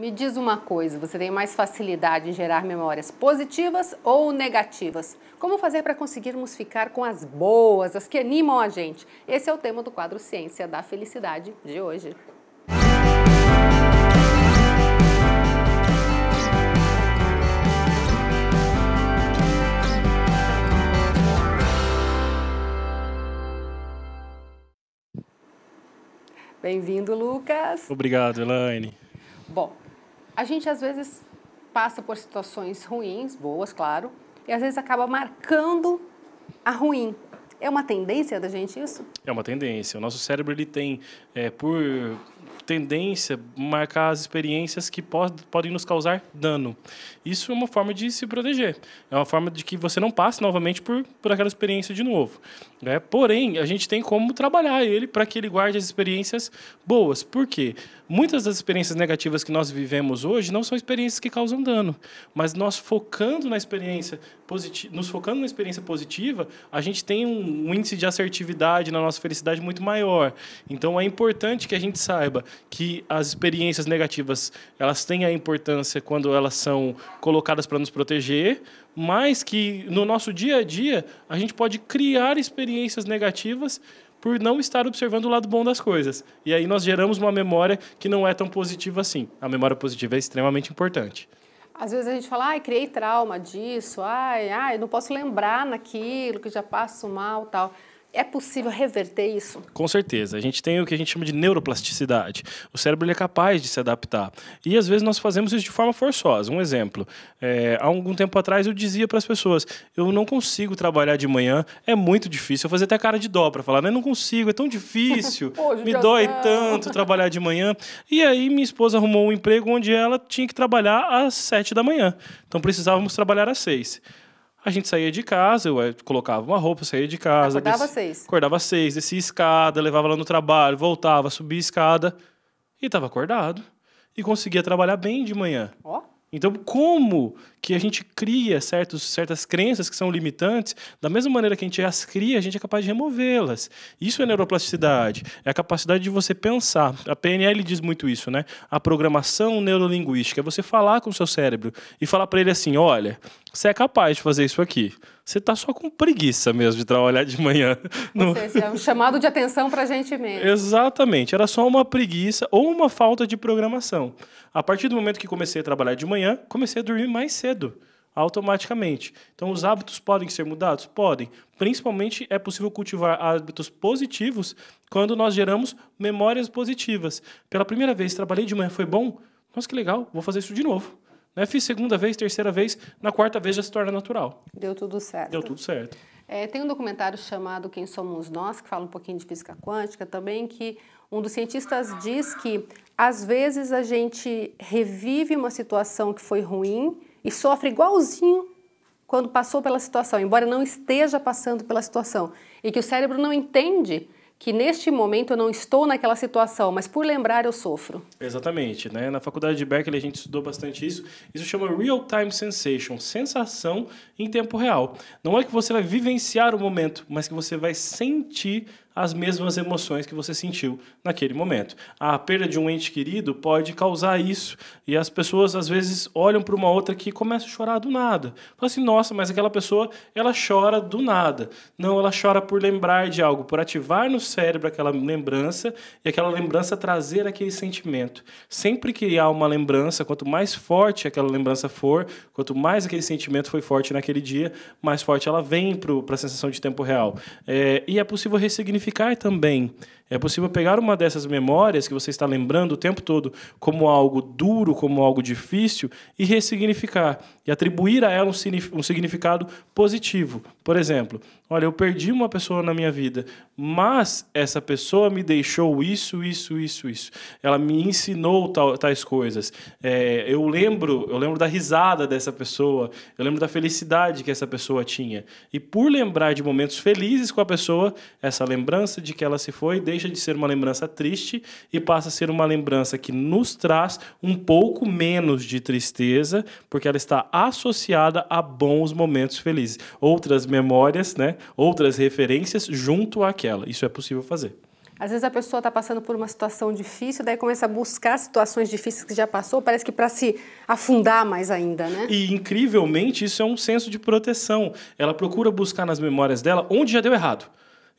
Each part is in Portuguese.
Me diz uma coisa, você tem mais facilidade em gerar memórias positivas ou negativas? Como fazer para conseguirmos ficar com as boas, as que animam a gente? Esse é o tema do quadro Ciência da Felicidade de hoje. Bem-vindo, Lucas. Obrigado, Elaine. Bom, a gente às vezes passa por situações ruins, boas, claro, e às vezes acaba marcando a ruim. É uma tendência da gente isso? É uma tendência. O nosso cérebro ele tem, por tendência, marcar as experiências que podem nos causar dano. Isso é uma forma de se proteger. É uma forma de que você não passe novamente por aquela experiência de novo. Porém, a gente tem como trabalhar ele para que ele guarde as experiências boas. Por quê? Muitas das experiências negativas que nós vivemos hoje não são experiências que causam dano, mas nós focando na experiência positiva, nos focando na experiência positiva, a gente tem um índice de assertividade na nossa felicidade muito maior. Então é importante que a gente saiba que as experiências negativas, elas têm a importância quando elas são colocadas para nos proteger, mas que no nosso dia a dia a gente pode criar experiências negativas por não estar observando o lado bom das coisas. E aí nós geramos uma memória que não é tão positiva assim. A memória positiva é extremamente importante. Às vezes a gente fala, criei trauma disso, não posso lembrar naquilo, que já passo mal, tal. É possível reverter isso? Com certeza. A gente tem o que a gente chama de neuroplasticidade. O cérebro ele é capaz de se adaptar. E, às vezes, nós fazemos isso de forma forçosa. Um exemplo. Há algum tempo atrás, eu dizia para as pessoas, eu não consigo trabalhar de manhã, é muito difícil. Eu fazia até cara de dó para falar, não consigo, é tão difícil, me dói tanto trabalhar de manhã. E aí, minha esposa arrumou um emprego onde ela tinha que trabalhar às 7 da manhã. Então, precisávamos trabalhar às 6. A gente saía de casa, eu colocava uma roupa, saía de casa. Acordava às 6, descia escada, levava ela no trabalho, voltava, subia escada e estava acordado. E conseguia trabalhar bem de manhã. Então, como que a gente cria certas crenças que são limitantes, da mesma maneira que a gente as cria, a gente é capaz de removê-las. Isso é neuroplasticidade, é a capacidade de você pensar. A PNL diz muito isso, né? A programação neurolinguística é você falar com o seu cérebro e falar para ele assim, olha, você é capaz de fazer isso aqui. Você está só com preguiça mesmo de trabalhar de manhã. Ou seja, é um chamado de atenção para a gente mesmo. Exatamente. Era só uma preguiça ou uma falta de programação. A partir do momento que comecei a trabalhar de manhã, comecei a dormir mais cedo, automaticamente. Então, os hábitos podem ser mudados? Podem. Principalmente, é possível cultivar hábitos positivos quando nós geramos memórias positivas. Pela primeira vez, trabalhei de manhã, foi bom? Nossa, que legal, vou fazer isso de novo. Fiz segunda vez, terceira vez, na quarta vez já se torna natural. Deu tudo certo. Deu tudo certo. Tem um documentário chamado Quem Somos Nós, que fala um pouquinho de física quântica também, que um dos cientistas diz que, às vezes, a gente revive uma situação que foi ruim e sofre igualzinho quando passou pela situação, embora não esteja passando pela situação. E que o cérebro não entende que neste momento eu não estou naquela situação, mas por lembrar eu sofro. Exatamente. Na faculdade de Berkeley a gente estudou bastante isso. Isso chama real-time sensation, sensação em tempo real. Não é que você vai vivenciar o momento, mas que você vai sentir as mesmas emoções que você sentiu naquele momento. A perda de um ente querido pode causar isso. E as pessoas, às vezes, olham para uma outra que começa a chorar do nada. Fala assim, nossa, mas aquela pessoa, ela chora do nada. Não, ela chora por lembrar de algo, por ativar no cérebro aquela lembrança e aquela lembrança trazer aquele sentimento. Sempre que há uma lembrança, quanto mais forte aquela lembrança for, quanto mais aquele sentimento foi forte naquele dia, mais forte ela vem para a sensação de tempo real. E é possível ressignificar também. É possível pegar uma dessas memórias que você está lembrando o tempo todo como algo duro, como algo difícil, e ressignificar. E atribuir a ela um significado positivo. Por exemplo, olha, eu perdi uma pessoa na minha vida, mas essa pessoa me deixou isso. Ela me ensinou tais coisas. Eu lembro da risada dessa pessoa, eu lembro da felicidade que essa pessoa tinha. E por lembrar de momentos felizes com a pessoa, essa lembrança de que ela se foi deixa de ser uma lembrança triste e passa a ser uma lembrança que nos traz um pouco menos de tristeza, porque ela está associada a bons momentos felizes. Outras memórias, outras referências junto àquela. Isso é possível fazer. Às vezes a pessoa está passando por uma situação difícil, daí começa a buscar situações difíceis que já passou, parece que para se afundar mais ainda, né? E, incrivelmente, isso é um senso de proteção. Ela procura buscar nas memórias dela onde já deu errado.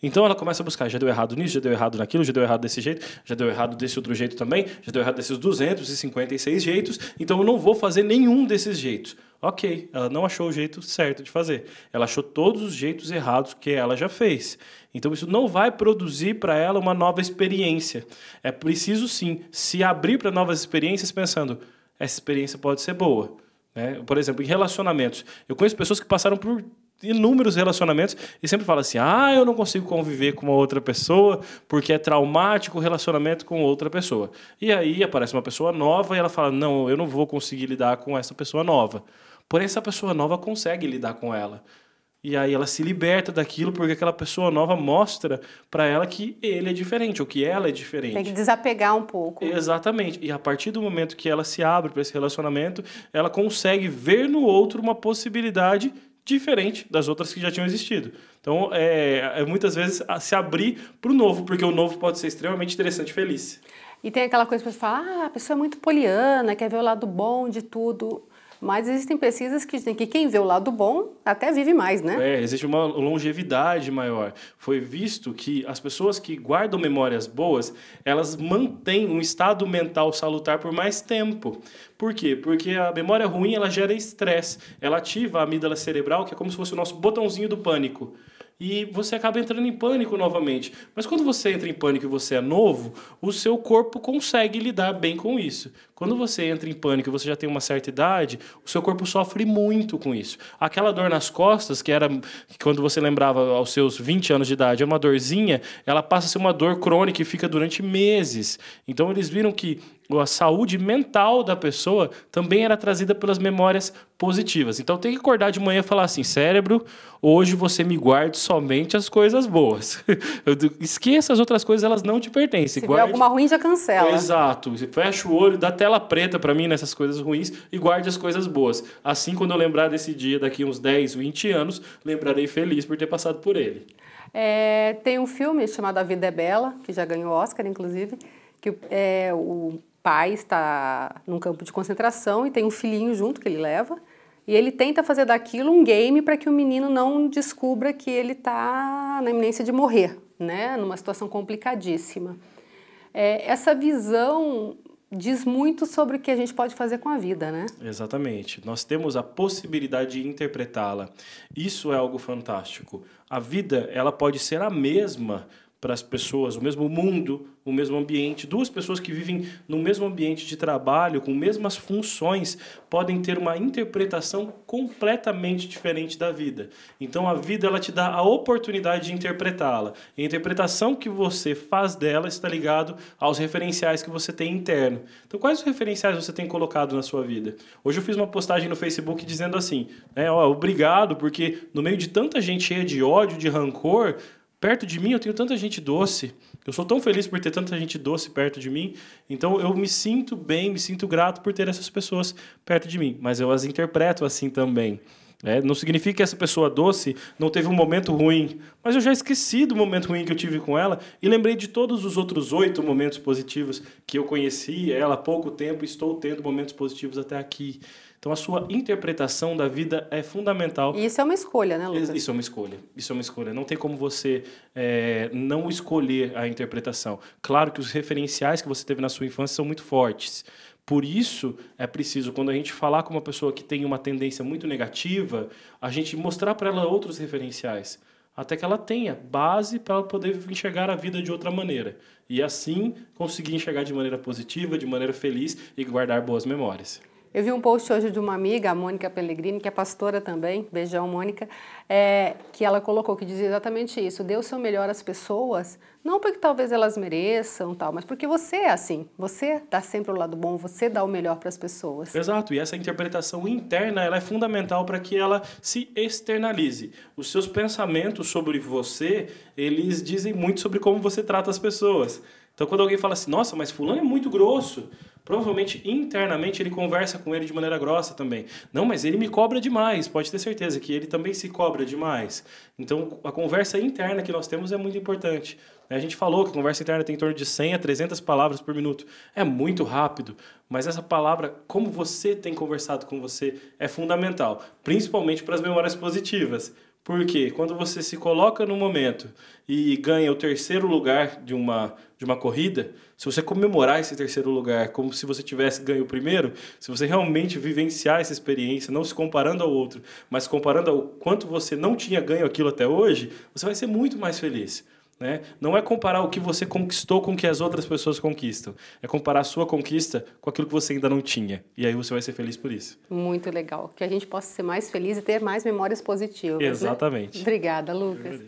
Então ela começa a buscar, já deu errado nisso, já deu errado naquilo, já deu errado desse jeito, já deu errado desse outro jeito também, já deu errado desses 256 jeitos, então eu não vou fazer nenhum desses jeitos. Ok, ela não achou o jeito certo de fazer. Ela achou todos os jeitos errados que ela já fez. Então isso não vai produzir para ela uma nova experiência. É preciso, sim, se abrir para novas experiências pensando, essa experiência pode ser boa. Né? Por exemplo, em relacionamentos. Eu conheço pessoas que passaram por inúmeros relacionamentos e sempre falam assim, eu não consigo conviver com uma outra pessoa porque é traumático o relacionamento com outra pessoa. E aí aparece uma pessoa nova e ela fala, não, eu não vou conseguir lidar com essa pessoa nova. Porém, essa pessoa nova consegue lidar com ela. E aí ela se liberta daquilo porque aquela pessoa nova mostra para ela que ele é diferente, ou que ela é diferente. Tem que desapegar um pouco. Exatamente. E a partir do momento que ela se abre para esse relacionamento, ela consegue ver no outro uma possibilidade diferente das outras que já tinham existido. Então, muitas vezes, se abrir para o novo, porque o novo pode ser extremamente interessante e feliz. E tem aquela coisa que você fala, a pessoa é muito poliana, quer ver o lado bom de tudo. Mas existem pesquisas que dizem que quem vê o lado bom até vive mais, né? Existe uma longevidade maior. Foi visto que as pessoas que guardam memórias boas, elas mantêm um estado mental salutar por mais tempo. Por quê? Porque a memória ruim, ela gera estresse. Ela ativa a amígdala cerebral, que é como se fosse o nosso botãozinho do pânico. E você acaba entrando em pânico novamente. Mas quando você entra em pânico e você é novo, o seu corpo consegue lidar bem com isso. Quando você entra em pânico e você já tem uma certa idade, o seu corpo sofre muito com isso. Aquela dor nas costas, que era quando você lembrava aos seus 20 anos de idade, é uma dorzinha, ela passa a ser uma dor crônica e fica durante meses. Então eles viram que a saúde mental da pessoa também era trazida pelas memórias positivas. Então tem que acordar de manhã e falar assim, cérebro, hoje você me guarde somente as coisas boas. Esqueça as outras coisas, elas não te pertencem. Se guarde... alguma ruim, já cancela. Exato. Você fecha o olho, dá tela preta para mim nessas coisas ruins e guarde as coisas boas. Assim, quando eu lembrar desse dia, daqui uns 10, 20 anos, lembrarei feliz por ter passado por ele. Tem um filme chamado A Vida é Bela, que já ganhou Oscar, inclusive, que o pai está num campo de concentração e tem um filhinho junto que ele leva e ele tenta fazer daquilo um game para que o menino não descubra que ele está na iminência de morrer, né? Numa situação complicadíssima. Essa visão diz muito sobre o que a gente pode fazer com a vida, né? Exatamente. Nós temos a possibilidade de interpretá-la. Isso é algo fantástico. A vida, ela pode ser a mesma para as pessoas, o mesmo mundo, o mesmo ambiente. Duas pessoas que vivem no mesmo ambiente de trabalho, com mesmas funções, podem ter uma interpretação completamente diferente da vida. Então, a vida ela te dá a oportunidade de interpretá-la. E a interpretação que você faz dela está ligado aos referenciais que você tem interno. Então, quais os referenciais você tem colocado na sua vida? Hoje eu fiz uma postagem no Facebook dizendo assim, obrigado, porque no meio de tanta gente cheia de ódio, de rancor, perto de mim eu tenho tanta gente doce. Eu sou tão feliz por ter tanta gente doce perto de mim. Então eu me sinto bem, me sinto grato por ter essas pessoas perto de mim. Mas eu as interpreto assim também. Não significa que essa pessoa doce não teve um momento ruim. Mas eu já esqueci do momento ruim que eu tive com ela e lembrei de todos os outros 8 momentos positivos que eu conheci ela há pouco tempo e estou tendo momentos positivos até aqui. Então, a sua interpretação da vida é fundamental. E isso é uma escolha, né, Lucas? Isso é uma escolha. Isso é uma escolha. Não tem como você não escolher a interpretação. Claro que os referenciais que você teve na sua infância são muito fortes. Por isso, é preciso, quando a gente falar com uma pessoa que tem uma tendência muito negativa, a gente mostrar para ela outros referenciais. Até que ela tenha base para ela poder enxergar a vida de outra maneira. E assim, conseguir enxergar de maneira positiva, de maneira feliz e guardar boas memórias. Eu vi um post hoje de uma amiga, a Mônica Pellegrini, que é pastora também, beijão, Mônica, que ela colocou, que dizia exatamente isso, dê o seu melhor às pessoas, não porque talvez elas mereçam, mas porque você é assim, você dá sempre o lado bom, você dá o melhor para as pessoas. Exato, e essa interpretação interna ela é fundamental para que ela se externalize. Os seus pensamentos sobre você, eles dizem muito sobre como você trata as pessoas. Então, quando alguém fala assim, nossa, mas fulano é muito grosso, provavelmente internamente ele conversa com ele de maneira grossa também. Não, mas ele me cobra demais, pode ter certeza que ele também se cobra demais. Então, a conversa interna que nós temos é muito importante. A gente falou que a conversa interna tem em torno de 100 a 300 palavras por minuto. É muito rápido, mas essa palavra, como você tem conversado com você, é fundamental, principalmente para as memórias positivas. Porque quando você se coloca no momento e ganha o terceiro lugar de uma corrida, se você comemorar esse terceiro lugar como se você tivesse ganho o primeiro, se você realmente vivenciar essa experiência, não se comparando ao outro, mas comparando ao quanto você não tinha ganho aquilo até hoje, você vai ser muito mais feliz. Né? Não é comparar o que você conquistou com o que as outras pessoas conquistam. É comparar a sua conquista com aquilo que você ainda não tinha. E aí você vai ser feliz por isso. Muito legal. Que a gente possa ser mais feliz e ter mais memórias positivas. Exatamente. Né? Obrigada, Lucas.